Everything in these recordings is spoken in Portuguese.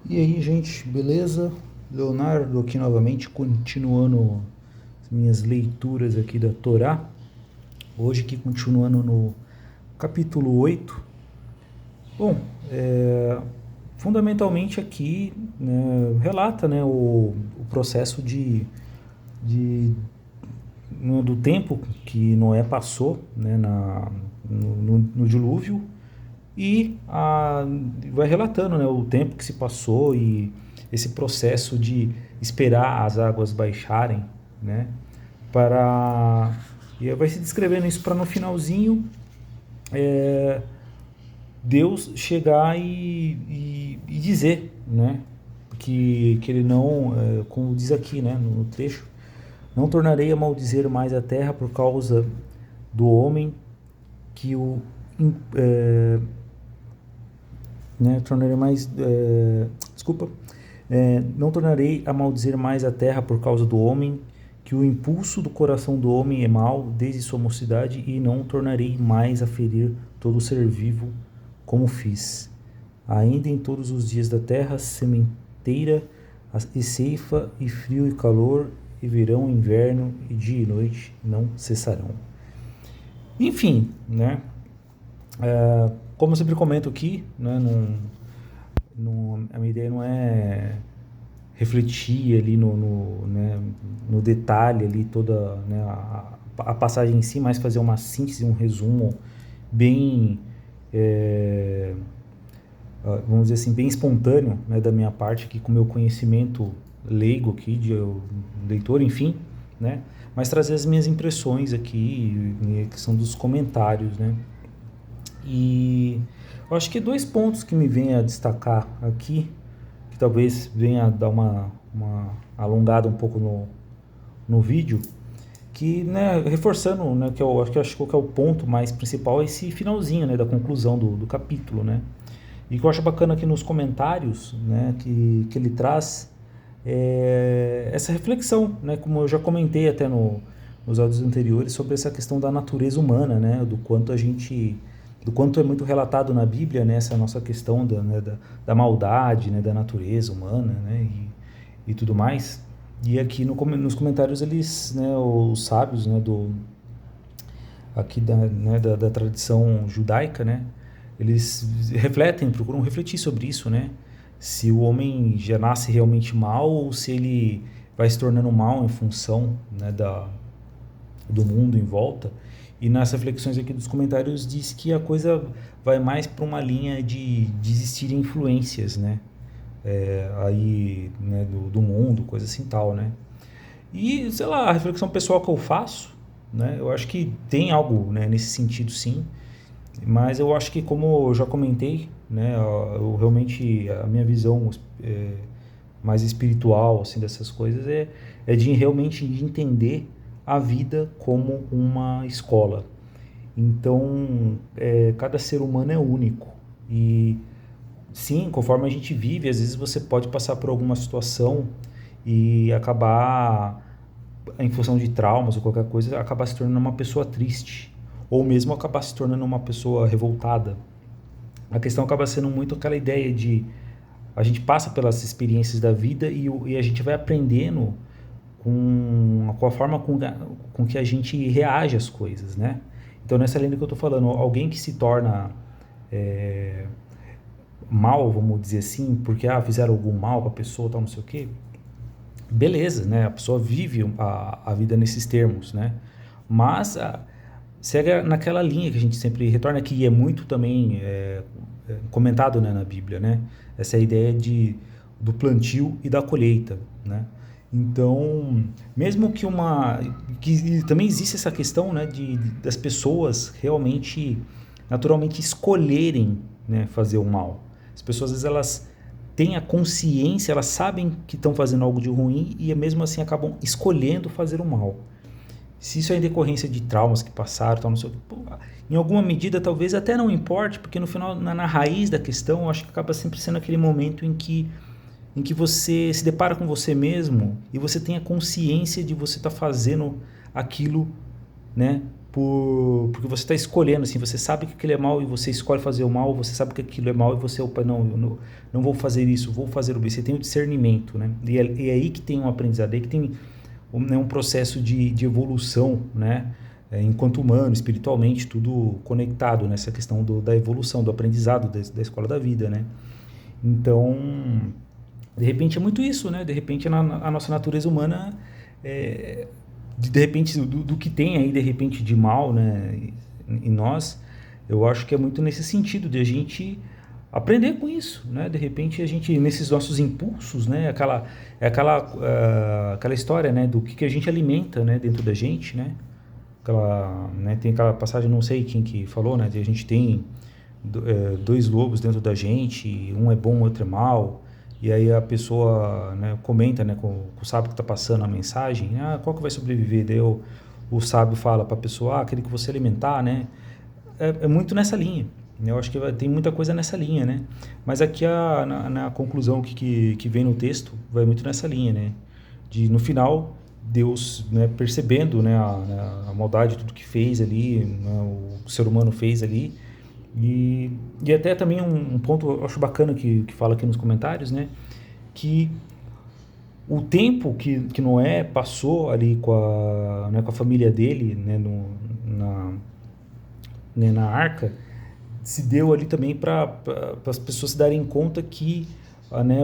E aí, gente, beleza? Leonardo aqui novamente, continuando as minhas leituras aqui da Torá. Hoje aqui continuando no capítulo 8. Bom, fundamentalmente aqui, né, relata, né, o processo do tempo que Noé passou, né, no dilúvio, e vai relatando, né, o tempo que se passou e esse processo de esperar as águas baixarem, né, para e vai se descrevendo isso para no finalzinho Deus chegar e dizer, né, que ele não, como diz aqui, né, no trecho, não tornarei a maldizer mais a terra por causa do homem que o né, tornarei mais, desculpa, não tornarei a maldizer mais a terra por causa do homem, que o impulso do coração do homem é mau desde sua mocidade, e não tornarei mais a ferir todo ser vivo como fiz. Ainda em todos os dias da terra, sementeira e ceifa, e frio e calor, e verão e inverno, e dia e noite não cessarão. Enfim, né? Como eu sempre comento aqui, né, a minha ideia não é refletir ali né, no detalhe ali toda, né, a passagem em si, mas fazer uma síntese, um resumo bem, vamos dizer assim, bem espontâneo, né, da minha parte aqui, com o meu conhecimento leigo aqui, de leitor, enfim, né, mas trazer as minhas impressões aqui, que são dos comentários, né. E eu acho que dois pontos que me vêm a destacar aqui, que talvez venha a dar uma alongada um pouco no vídeo, que, né, reforçando, né, que eu acho que é o ponto mais principal, é esse finalzinho, né, da conclusão do capítulo, né, e que eu acho bacana aqui nos comentários, né, que ele traz essa reflexão, né, como eu já comentei até nos áudios anteriores, sobre essa questão da natureza humana, né, do quanto é muito relatado na Bíblia, né, essa nossa questão né, da maldade, né, da natureza humana, né, e tudo mais. E aqui nos comentários eles, né, os sábios, né, aqui da tradição judaica, né, eles refletem, procuram refletir sobre isso, né, se o homem já nasce realmente mal ou se ele vai se tornando mal em função, né, do mundo em volta. E nas reflexões aqui dos comentários diz que a coisa vai mais para uma linha de existir influências, né? Aí, né, do mundo, coisa assim tal, né? E, sei lá, a reflexão pessoal que eu faço, né? Eu acho que tem algo, né, nesse sentido, sim. Mas eu acho que, como eu já comentei, né? Eu realmente, a minha visão mais espiritual, assim, dessas coisas é de realmente entender a vida como uma escola. Então, cada ser humano é único. E sim, conforme a gente vive, às vezes você pode passar por alguma situação e acabar, em função de traumas ou qualquer coisa, acabar se tornando uma pessoa triste. Ou mesmo acabar se tornando uma pessoa revoltada. A questão acaba sendo muito aquela ideia de a gente passa pelas experiências da vida e a gente vai aprendendo com a forma com que a gente reage às coisas, né? Então, nessa linha que eu tô falando, alguém que se torna é, mal, vamos dizer assim, porque fizeram algum mal pra pessoa, tal, não sei o quê, beleza, né? A pessoa vive a vida nesses termos, né? Mas segue naquela linha que a gente sempre retorna, que é muito também comentado, né, na Bíblia, né? Essa ideia do plantio e da colheita, né? Então, mesmo que também existe essa questão, né, das pessoas realmente, naturalmente escolherem, né, fazer o mal. As pessoas, às vezes, elas têm a consciência, elas sabem que estão fazendo algo de ruim e mesmo assim acabam escolhendo fazer o mal. Se isso é em decorrência de traumas que passaram, tal, não sei o que, em alguma medida talvez até não importe, porque no final, na raiz da questão, eu acho que acaba sempre sendo aquele momento em que você se depara com você mesmo e você tem a consciência de você estar fazendo aquilo, né, porque você está escolhendo, assim, você sabe que aquilo é mal e você escolhe fazer o mal, você sabe que aquilo é mal e você, opa, não, eu não vou fazer isso, vou fazer o bem. Você tem o discernimento, né? E é aí que tem um aprendizado, é aí que tem um processo de evolução, né? Enquanto humano, espiritualmente, tudo conectado nessa questão da evolução, do aprendizado da escola da vida, né? Então, de repente é muito isso, né? De repente a nossa natureza humana, é, de repente do que tem aí de repente de mal, né, em nós, eu acho que é muito nesse sentido de a gente aprender com isso, né? De repente a gente nesses nossos impulsos, né, aquela história, né, do que a gente alimenta, né, dentro da gente, né? Né, tem aquela passagem, não sei quem que falou, né, de a gente tem dois lobos dentro da gente, um é bom, o outro é mal. E aí a pessoa, né, comenta, né, com o sábio que está passando a mensagem, qual que vai sobreviver? Daí o sábio fala para a pessoa, aquele que você alimentar, né? É muito nessa linha. Eu acho que tem muita coisa nessa linha, né? Mas aqui na conclusão que vem no texto, vai muito nessa linha, né? No final, Deus, né, percebendo, né, a maldade, tudo que fez ali, né, o ser humano fez ali, e até também um ponto eu acho bacana que fala aqui nos comentários, né? Que o tempo que Noé passou ali né, com a família dele, né, na arca, se deu ali também para as pessoas se darem conta que, né,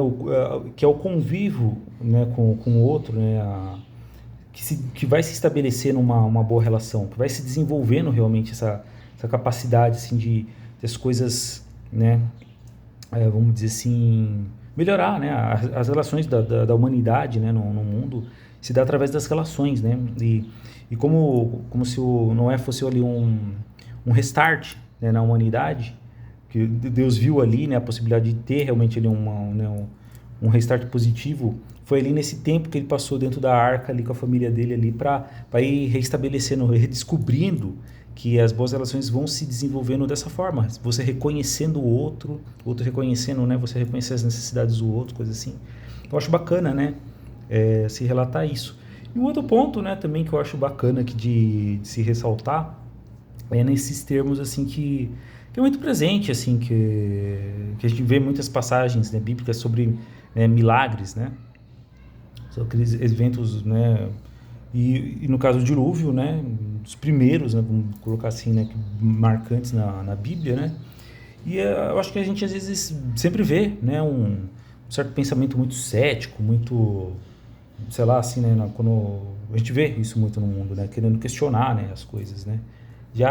que é o convívio, né, com o outro, né, que vai se estabelecer uma boa relação, que vai se desenvolvendo realmente essa capacidade assim, de as coisas, né, vamos dizer assim, melhorar, né, as relações da humanidade, né, no mundo se dá através das relações, né, e como se o Noé fosse ali um restart, né, na humanidade, que Deus viu ali, né, a possibilidade de ter realmente ali um restart positivo. Foi ali nesse tempo que ele passou dentro da arca ali com a família dele ali para ir restabelecendo, redescobrindo que as boas relações vão se desenvolvendo dessa forma. Você reconhecendo o outro reconhecendo, né? Você reconhecer as necessidades do outro, coisa assim. Eu acho bacana, né? Se relatar isso. E um outro ponto, né, também que eu acho bacana aqui de se ressaltar é nesses termos assim que é muito presente, assim, que a gente vê muitas passagens, né, bíblicas sobre, né, milagres, né? São aqueles eventos, né? E no caso do dilúvio, né? Os primeiros, né? Vamos colocar assim, né? Marcantes na Bíblia, né? E eu acho que a gente às vezes sempre vê, né? Um certo pensamento muito cético, muito, sei lá, assim, né? Quando a gente vê isso muito no mundo, né? Querendo questionar, né? As coisas, né?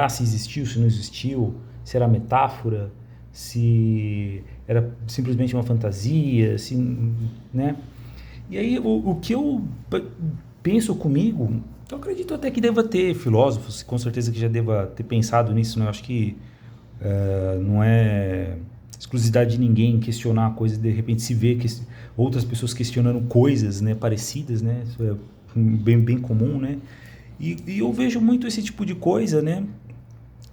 Se existiu, se não existiu, se era metáfora, se era simplesmente uma fantasia, se, né? E aí, o que eu penso comigo, eu acredito até que deva ter filósofos, com certeza que já deva ter pensado nisso, né? Eu acho que não é exclusividade de ninguém questionar a coisa, de repente se vê que outras pessoas questionando coisas, né, parecidas, né? Isso é bem comum, né? E eu vejo muito esse tipo de coisa, né?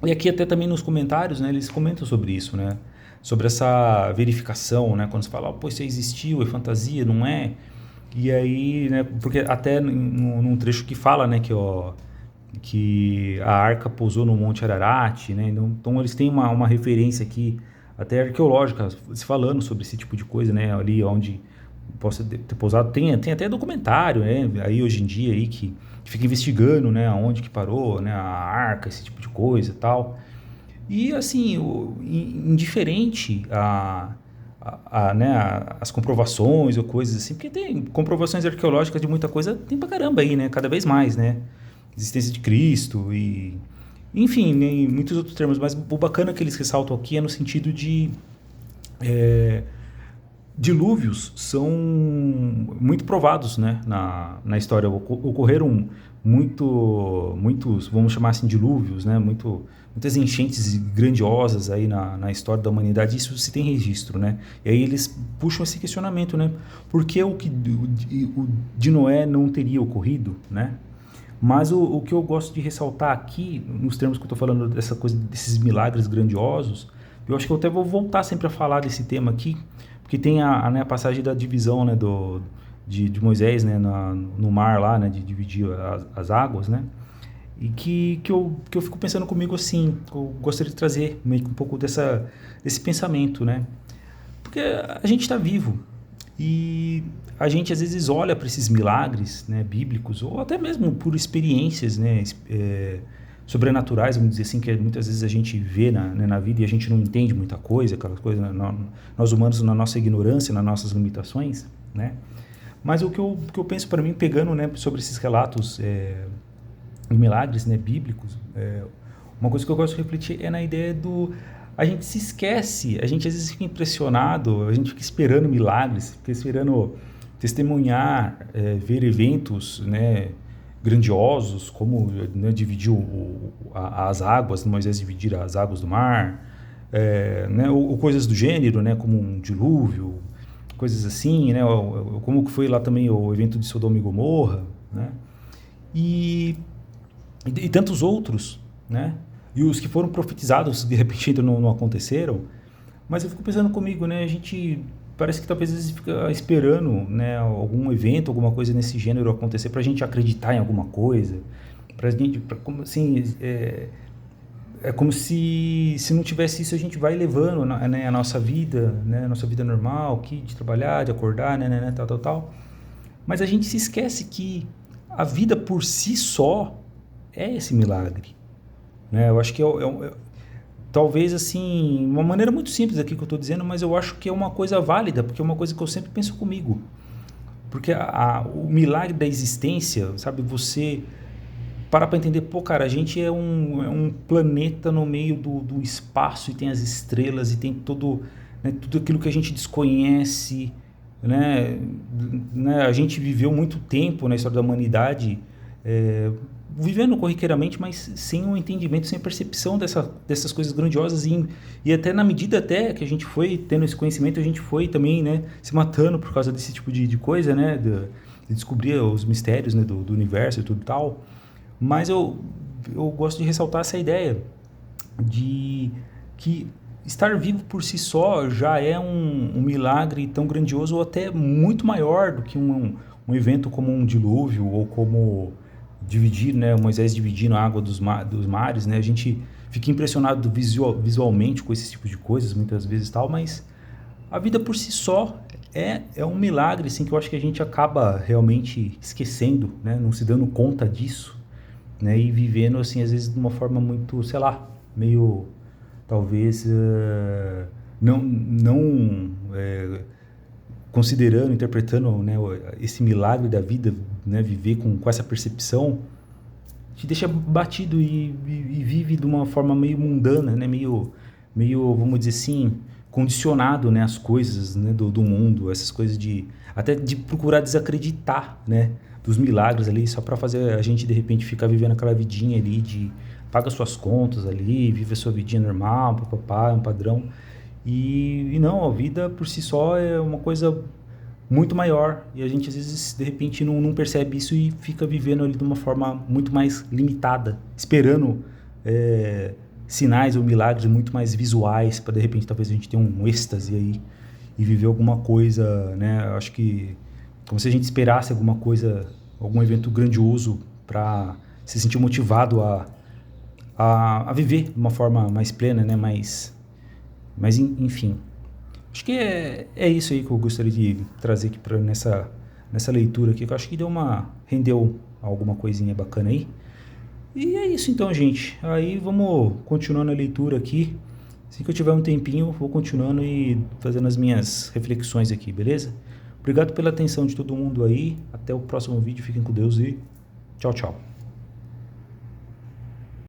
E aqui até também nos comentários, né, eles comentam sobre isso, né? Sobre essa verificação, né? Quando você fala, pô, isso existiu, é fantasia, não é? E aí, né, porque até num trecho que fala, né, que a arca pousou no Monte Ararat, né? Então eles têm uma referência aqui, até arqueológica, se falando sobre esse tipo de coisa, né? Ali onde possa ter pousado. Tem até documentário, né? Aí hoje em dia aí que fica investigando, né? Aonde que parou, né? A arca, esse tipo de coisa e tal. E assim, indiferente né, as comprovações ou coisas assim, porque tem comprovações arqueológicas de muita coisa, tem pra caramba aí, né? Cada vez mais, né? Existência de Cristo e... Enfim, né, e muitos outros termos, mas o bacana que eles ressaltam aqui é no sentido de... dilúvios são muito provados, né, na história. Ocorreram muitos, vamos chamar assim, dilúvios, né, muitas enchentes grandiosas aí na história da humanidade. Isso se tem registro, né? E aí eles puxam esse questionamento, né? Por que o de Noé não teria ocorrido, né? Mas o que eu gosto de ressaltar aqui, nos termos que eu estou falando dessa coisa, desses milagres grandiosos, eu acho que eu até vou voltar sempre a falar desse tema aqui, porque tem né, a passagem da divisão, né, de Moisés, né, no mar lá, né, de dividir as águas, né? e que eu fico pensando comigo assim, eu gostaria de trazer meio que um pouco desse pensamento, né? Porque a gente está vivo e a gente às vezes olha para esses milagres, né, bíblicos, ou até mesmo por experiências, né, sobrenaturais, vamos dizer assim, que muitas vezes a gente vê na vida e a gente não entende muita coisa, aquelas coisas, nós humanos na nossa ignorância, nas nossas limitações, né? Mas o que eu penso para mim, pegando, né, sobre esses relatos de milagres, né, bíblicos, uma coisa que eu gosto de refletir é na ideia a gente se esquece, a gente às vezes fica impressionado, a gente fica esperando milagres, fica esperando testemunhar, ver eventos, né, grandiosos, como, né, dividir as águas, Moisés dividir as águas do mar, né, ou coisas do gênero, né, como um dilúvio, coisas assim, né, como que foi lá também o evento de Sodoma e Gomorra, né, e tantos outros, né, e os que foram profetizados de repente ainda não aconteceram. Mas eu fico pensando comigo, né, a gente parece que talvez às vezes fica esperando, né, algum evento, alguma coisa nesse gênero acontecer para a gente acreditar em alguma coisa, para gente, como assim, é como se não tivesse isso, a gente vai levando, né, a nossa vida, né, a nossa vida normal, aqui, de trabalhar, de acordar, né, tal. Mas a gente se esquece que a vida por si só é esse milagre, né? Eu acho que talvez, assim, uma maneira muito simples aqui que eu estou dizendo, mas eu acho que é uma coisa válida, porque é uma coisa que eu sempre penso comigo. Porque o milagre da existência, sabe, você para entender, pô, cara, a gente é um planeta no meio do espaço e tem as estrelas e tem né, tudo aquilo que a gente desconhece, né? A gente viveu muito tempo na história da humanidade, vivendo corriqueiramente, mas sem um entendimento, sem percepção dessas coisas grandiosas e até na medida até que a gente foi tendo esse conhecimento, a gente foi também, né, se matando por causa desse tipo de coisa, né, de descobrir os mistérios, né, do universo e tudo tal. Mas eu gosto de ressaltar essa ideia de que estar vivo por si só já é um milagre tão grandioso ou até muito maior do que um evento como um dilúvio ou como dividir, né, Moisés dividindo a água dos mares, né? A gente fica impressionado visualmente com esse tipo de coisas muitas vezes tal, mas a vida por si só é um milagre, assim, que eu acho que a gente acaba realmente esquecendo, né, não se dando conta disso, né, e vivendo, assim, às vezes de uma forma muito, sei lá, meio, talvez, não considerando, interpretando, né, esse milagre da vida, né, viver com essa percepção, te deixa batido e vive de uma forma meio mundana, né, meio, vamos dizer assim, condicionado, né, às coisas, né, do mundo, essas coisas até de procurar desacreditar, né, dos milagres ali, só para fazer a gente de repente ficar vivendo aquela vidinha ali de paga suas contas ali, vive a sua vidinha normal, papapá, é um padrão. E não, a vida por si só é uma coisa muito maior e a gente às vezes de repente não percebe isso e fica vivendo ali de uma forma muito mais limitada, esperando sinais ou milagres muito mais visuais para de repente talvez a gente tenha um êxtase aí e viver alguma coisa, né? Eu acho que como se a gente esperasse alguma coisa, algum evento grandioso para se sentir motivado a viver de uma forma mais plena, né? Mas enfim, acho que é isso aí que eu gostaria de trazer aqui nessa leitura aqui, que eu acho que rendeu alguma coisinha bacana aí. E é isso então, gente. Aí vamos continuando a leitura aqui. Assim que eu tiver um tempinho, vou continuando e fazendo as minhas reflexões aqui, beleza? Obrigado pela atenção de todo mundo aí. Até o próximo vídeo. Fiquem com Deus e tchau, tchau.